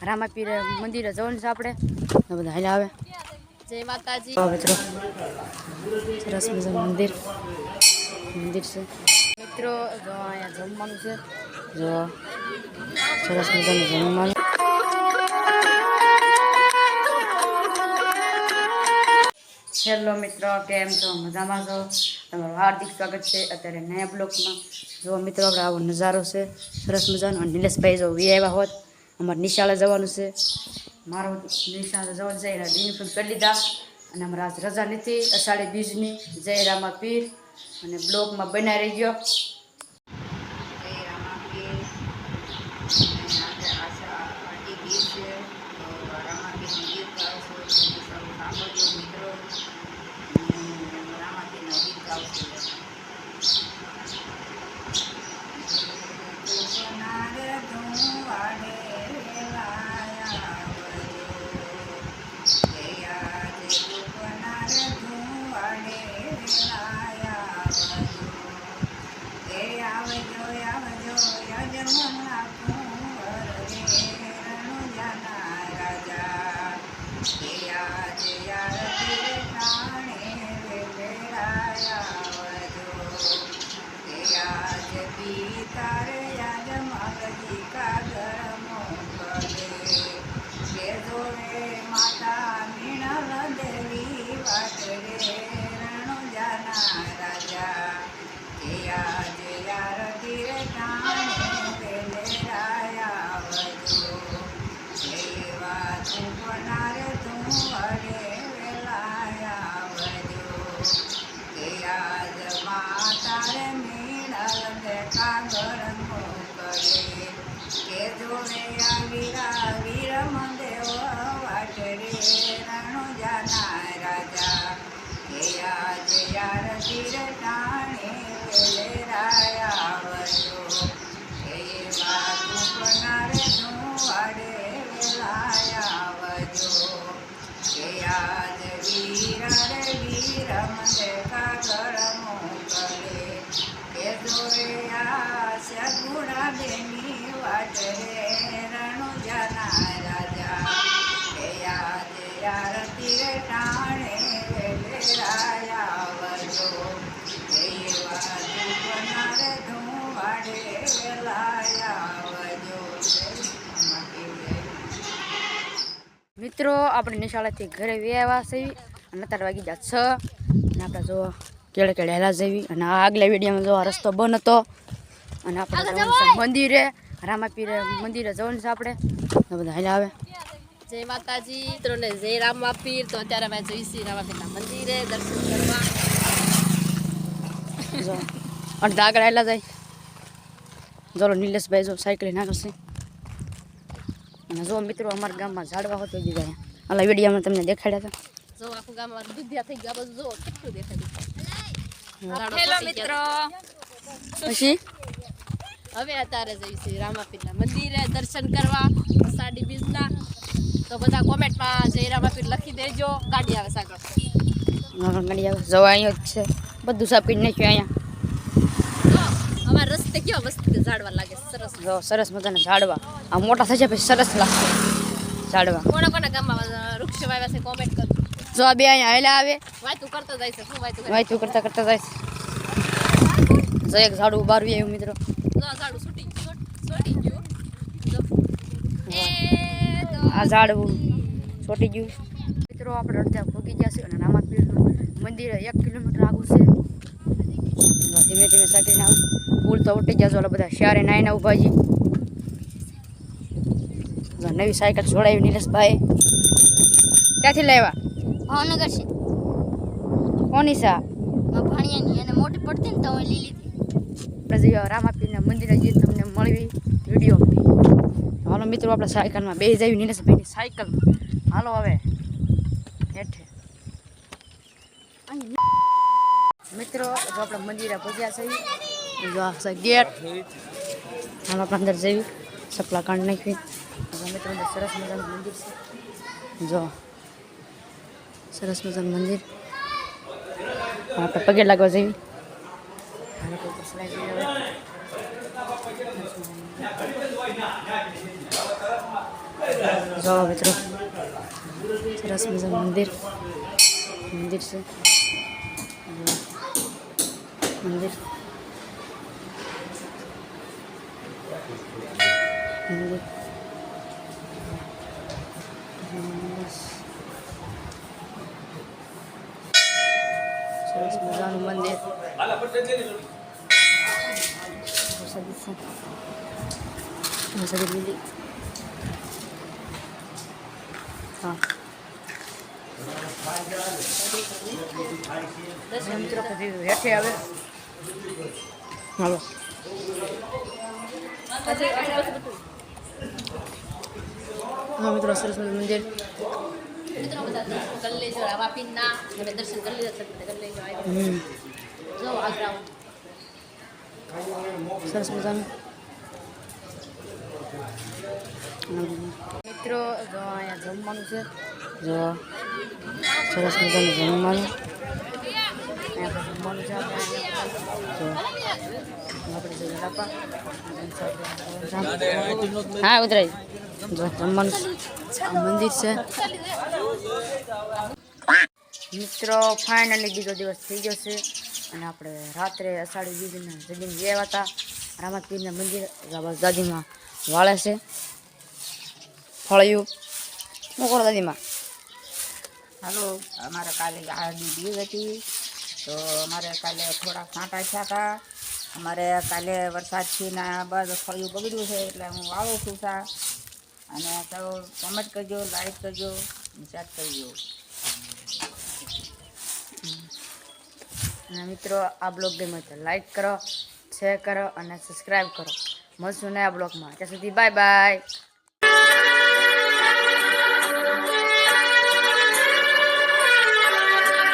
રામાપીર મંદિરે જવાનું છે આપણે બધા હાલે આવે જય માતાજી મિત્રો સરસ મજાનું મંદિર છે મિત્રો જો અહીંયા જમવાનું છે જો સરસ મજાનું જમવાનું હેલો મિત્રો કેમ છો મજામાં છો તમારું હાર્દિક સ્વાગત છે અત્યારે નયા બ્લોકમાં જો મિત્રો આપણે આવો નજારો છે સરસ મજાનો અને નિલેશભાઈ જો વી આવ્યા હોત અમારે નિશાળે જવાનું છે મારો નિશાળે જવાનું છે એના યુનિફોર્મ કરી લીધા અને અમારે આજ રજા નથી અષાઢી બીજની જય રામાપીર અને બ્લોકમાં બનાવી રહી ગયો મિત્રો આપણે નિશાળેથી ઘરે આવ્યા છે અને અત્યારે વાગી ગયા 6 અને આપણે જો કેળે કેળે હેલા જવી અને આગલા વિડીયોમાં જો આ રસ્તો બંધ હતો અને આપણે જવાનું છે મંદિરે રામાપીર મંદિરે જવાનું છે આપણે બધા હેલા આવે જય માતાજી મિત્રોને જય રામાપીર તો અત્યારે અમે જઈશું રામાપીરના મંદિરે દર્શન કરવા જો અને આગળ હેલા જાય ચલો નિલેશભાઈ જો સાયકલ નાખશે અને જો મિત્રો અમારા ગામમાં ઝાડવા હતો જ ગયા આલા વિડીયોમાં તમને દેખાડ્યા હતા જો આખું ગામ દુધિયા થઈ ગયા બધું જો કેટલું દેખાય હેલો મિત્રો પછી હવે અત્યારે જઈશું રામાપીરના મંદિરે દર્શન કરવા અષાઢી બીજના તો બધા કોમેન્ટમાં જય રામાપીર લખી દેજો ગાડી આવે સાગર ગાડી આવે જવા અહીંયા જ છે બધું સાફ કરી નાખ્યું અહીંયા અમારા રસ્તે કેવા મસ્ત ઝાડવા લાગે સરસ જો સરસ મજાના ઝાડવા આ મોટા થશે પછી સરસ લાગશે ઝાડવા કોના કોના ગામમાં વૃક્ષ વાવ્યા છે કોમેન્ટ કરજો જો આ બે અહીંયા હેલા આવે વાતું કરતા જાય છે શું વાયતું કરતા કરતા જાય જો એક ઝાડવું બહાર આવ્યું મિત્રો જો આ ઝાડું છૂટી ગયું જો એ તો આ ઝાડવું છોટી ગયું મિત્રો આપણે અડધા ભોગી ગયા છે અને રામાપીરનું મંદિર 1 કિલોમીટર આગું છે ધીમે ધીમે સાકીને આવું પુલ તો ઉઠી ગયા છો બધા શારે નાઈને ઉભા છે નવી સાયકલ જોડાવી નિલેશભાઈ ક્યાંથી લાવ્યા ભાવનગર છે કોની સા ભાણિયાની અને મોટી પડતી ને તો હું લીલી પછી રામાપીરના મંદિરે જઈને તમને મળવી વિડીયો હાલો મિત્રો આપણે સાયકલમાં બે જઈએ નિલેશભાઈની સાયકલ હાલો હવે હેઠે મિત્રો જો આપણે મંદિરે પહોંચ્યા છીએ જો આ ગેટ હાલ આપણે અંદર જઈએ સપલા કાઢી નાખવી મિત્રો અંદર સરસ મજાનું મંદિર છે જો સરસ મજાનું મંદિર આપણે પગે લાગવા જઈએ હાલો કોઈ પસલાઈ ગઈ હવે જો મિત્રો સરસ મજાનું મંદિર મંદિર છે મંદિર મંદિર સરસ મજાનું મંદિર વરસાદી લીલી હા મિત્રો પછી હેઠે આવે હાલો હા મિત્રો સરસ મજાનું મંદિર મિત્રો બધા દર્શન કરી લેજો રામાપીરના અને દર્શન કરી લેજો કરી લેજો જો આ ગ્રાઉન્ડ સરસ મજાનું મિત્રો જો અહીંયા જમવાનું છે જો સરસ મજાનું જમવાનું અહીંયા જમવાનું છે જો આપણે જો રાખવા હા ઉતરાય જો જમવાનું મંદિર છે મિત્રો ફાઇનલી બીજો દિવસ થઈ ગયો છે અને આપણે રાત્રે અષાઢી બીજના જગીને ગયા હતા રામાપીરના મંદિર દાદીમાં વાળે છે ફળિયું શું કરો દાદીમાં હાલો અમારે કાલે આડી બીજ હતી તો અમારે કાલે થોડા કાંટા થયા હતા અમારે કાલે વરસાદથી ના બસ ફળિયું બગડ્યું છે એટલે હું વાળું છું સા અને તો કમેન્ટ કરજો લાઈક કરજો શેર કરજો અને મિત્રો આ બ્લોગ ગમે તો લાઈક કરો શેર કરો અને સબસ્ક્રાઈબ કરો મળશું નયા બ્લોગમાં ત્યાં સુધી બાય બાય